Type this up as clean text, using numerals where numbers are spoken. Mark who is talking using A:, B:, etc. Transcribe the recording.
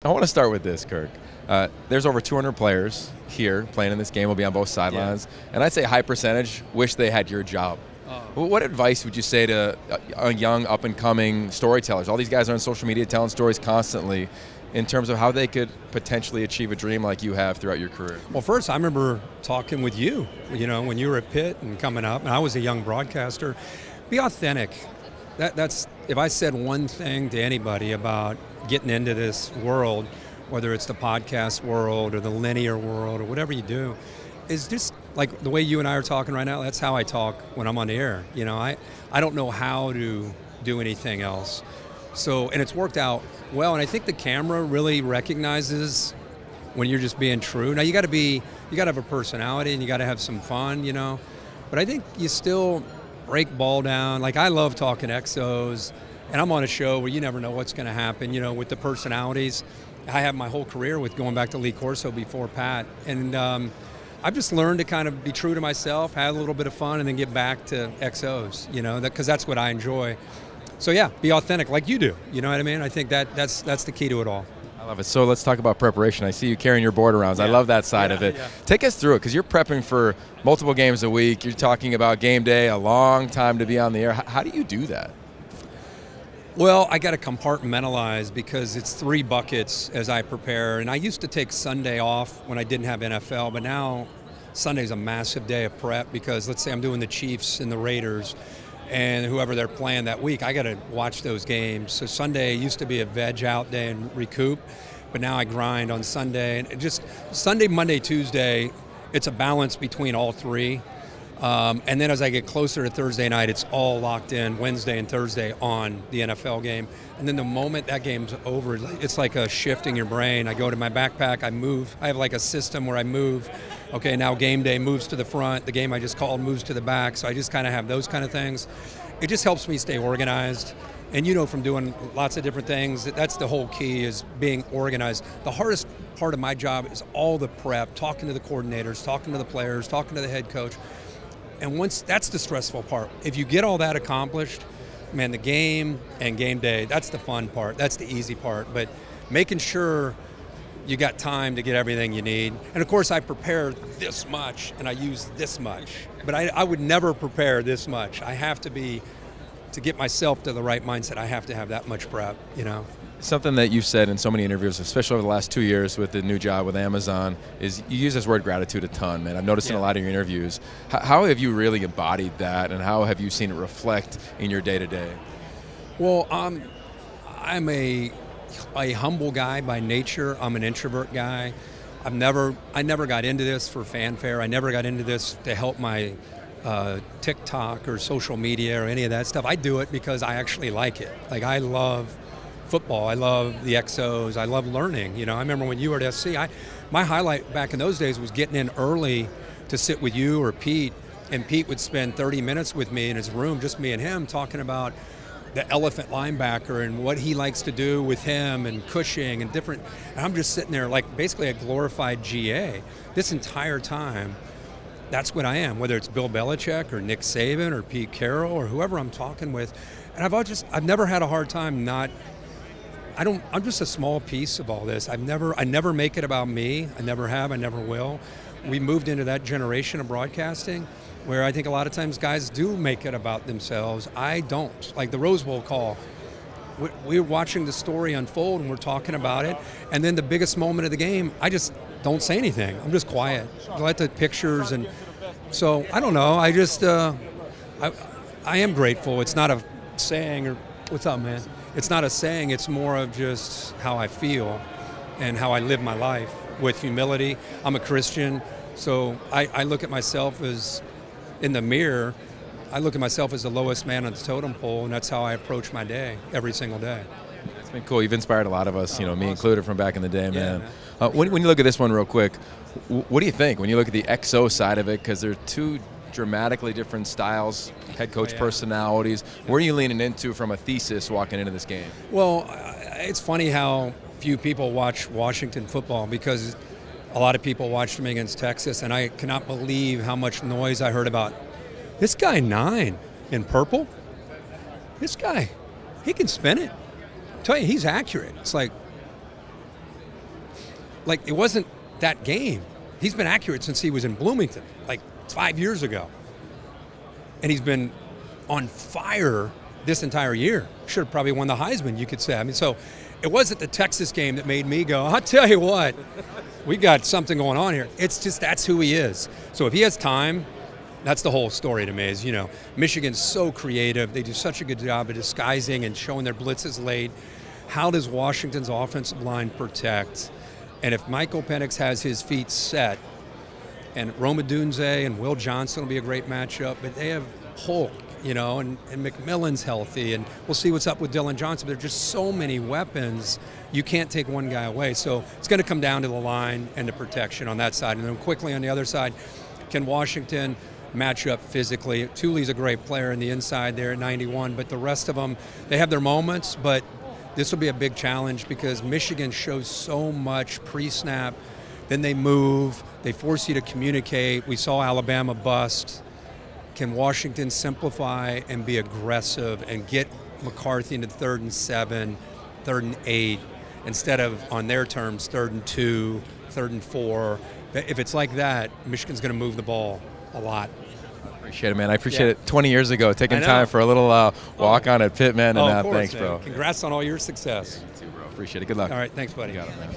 A: I want to start with this, Kirk. There's over 200 players here playing in this game. Will be on both sidelines, and I'd say a high percentage wish they had your job. What advice would you say to young, up-and-coming storytellers? All these guys are on social media telling stories constantly in terms of how they could potentially achieve a dream like you have throughout your career.
B: Well, first, I remember talking with you, when you were at Pitt and coming up, and I was a young broadcaster. Be authentic. That's if I said one thing to anybody about getting into this world, whether it's the podcast world or the linear world or whatever you do, is just like the way you and I are talking right now. That's how I talk when I'm on the air. I don't know how to do anything else. So, and it's worked out well, and I think the camera really recognizes when you're just being true. Now you got to have a personality and you got to have some fun, But I think you still break ball down. Like, I love talking XOs, and I'm on a show where you never know what's going to happen, with the personalities. I have my whole career with going back to Lee Corso before Pat, and I've just learned to kind of be true to myself, have a little bit of fun, and then get back to XOs, because that's what I enjoy. So yeah, be authentic like you do, you know what I mean? I think that's the key to it all.
A: I love it. So let's talk about preparation. I see you carrying your board around. Yeah. I love that side of it. Yeah. Take us through it, because you're prepping for multiple games a week. You're talking about game day, a long time to be on the air. How do you do that?
B: Well, I got to compartmentalize because it's 3 buckets as I prepare. And I used to take Sunday off when I didn't have NFL, but now Sunday's a massive day of prep because let's say I'm doing the Chiefs and the Raiders and whoever they're playing that week, I got to watch those games. So Sunday used to be a veg out day and recoup, but now I grind on Sunday. And just Sunday, Monday, Tuesday, it's a balance between all 3. And then as I get closer to Thursday night, it's all locked in Wednesday and Thursday on the NFL game. And then the moment that game's over, it's like a shift in your brain. I go to my backpack, I move. I have like a system where I move. Okay, now game day moves to the front. The game I just called moves to the back. So I just kind of have those kind of things. It just helps me stay organized. And from doing lots of different things, that's the whole key, is being organized. The hardest part of my job is all the prep, talking to the coordinators, talking to the players, talking to the head coach. And once that's the stressful part. If you get all that accomplished, man, the game and game day, that's the fun part. That's the easy part. But making sure you got time to get everything you need. And of course, I prepare this much and I use this much. But I would never prepare this much. I have to get myself to the right mindset, I have to have that much prep,
A: Something that you've said in so many interviews, especially over the last 2 years with the new job with Amazon, is you use this word gratitude a ton, man. I've noticed in a lot of your interviews. How have you really embodied that, and how have you seen it reflect in your day-to-day?
B: Well, I'm a humble guy by nature. I'm an introvert guy. I never got into this for fanfare. I never got into this to help my TikTok or social media or any of that stuff. I do it because I actually like it. Like, I love football. I love the XOs. I love learning. I remember when you were at SC, my highlight back in those days was getting in early to sit with you or Pete, and Pete would spend 30 minutes with me in his room, just me and him, talking about the elephant linebacker and what he likes to do with him and Cushing and different. And I'm just sitting there like basically a glorified GA this entire time. That's what I am, whether it's Bill Belichick or Nick Saban or Pete Carroll or whoever I'm talking with. And I've never had a hard time I'm just a small piece of all this. I never make it about me. I never have, I never will. We moved into that generation of broadcasting where I think a lot of times guys do make it about themselves. I don't. Like the Rose Bowl call, we're watching the story unfold and we're talking about it. And then the biggest moment of the game, I just don't say anything. I'm just quiet. I like the pictures. And so I don't know. I just, I am grateful. It's not a saying or, what's up, man? It's not a saying, it's more of just how I feel and how I live my life with humility. I'm a Christian, so I look at myself as, in the mirror, I look at myself as the lowest man on the totem pole, and that's how I approach my day, every single day.
A: It's been cool. You've inspired a lot of us, me
B: awesome.
A: Included, from back in the day, man.
B: Yeah, man.
A: When you look at this one real quick, what do you think when you look at the XO side of it? Because they're 2 dramatically different styles, head coach personalities. Where are you leaning into from a thesis walking into this game?
B: Well, it's funny how few people watch Washington football because a lot of people watched them against Texas, and I cannot believe how much noise I heard about this guy 9 in purple. This guy, he can spin it. I tell you, he's accurate. It's like, like, it wasn't that game. He's been accurate since he was in Bloomington, like 5 years ago. And he's been on fire this entire year. Should have probably won the Heisman, you could say. I mean, so it wasn't the Texas game that made me go, I'll tell you what, we got something going on here. It's just, that's who he is. So if he has time, that's the whole story to me is, you know, Michigan's so creative. They do such a good job of disguising and showing their blitzes late. How does Washington's offensive line protect? And if Michael Penix has his feet set, and Rome Odunze and Will Johnson will be a great matchup, but they have Polk, you know, and McMillan's healthy, and we'll see what's up with Dylan Johnson. There are just so many weapons, you can't take one guy away. So it's going to come down to the line and the protection on that side. And then quickly on the other side, can Washington match up physically? Thule's a great player in the inside there at 91, but the rest of them, they have their moments, but this will be a big challenge because Michigan shows so much pre-snap, then they move, they force you to communicate. We saw Alabama bust. Can Washington simplify and be aggressive and get McCarthy into 3rd and 7, 3rd and 8, instead of, on their terms, 3rd and 2, 3rd and 4. If it's like that, Michigan's going to move the ball a lot.
A: Appreciate it, man. I appreciate it. 20 years ago, taking time for a little walk on at Pittman, and
B: of course,
A: thanks,
B: man.
A: bro.
B: Congrats on all your success.
A: You too, bro. Appreciate it. Good luck.
B: All right, thanks, buddy.
A: You got it, man.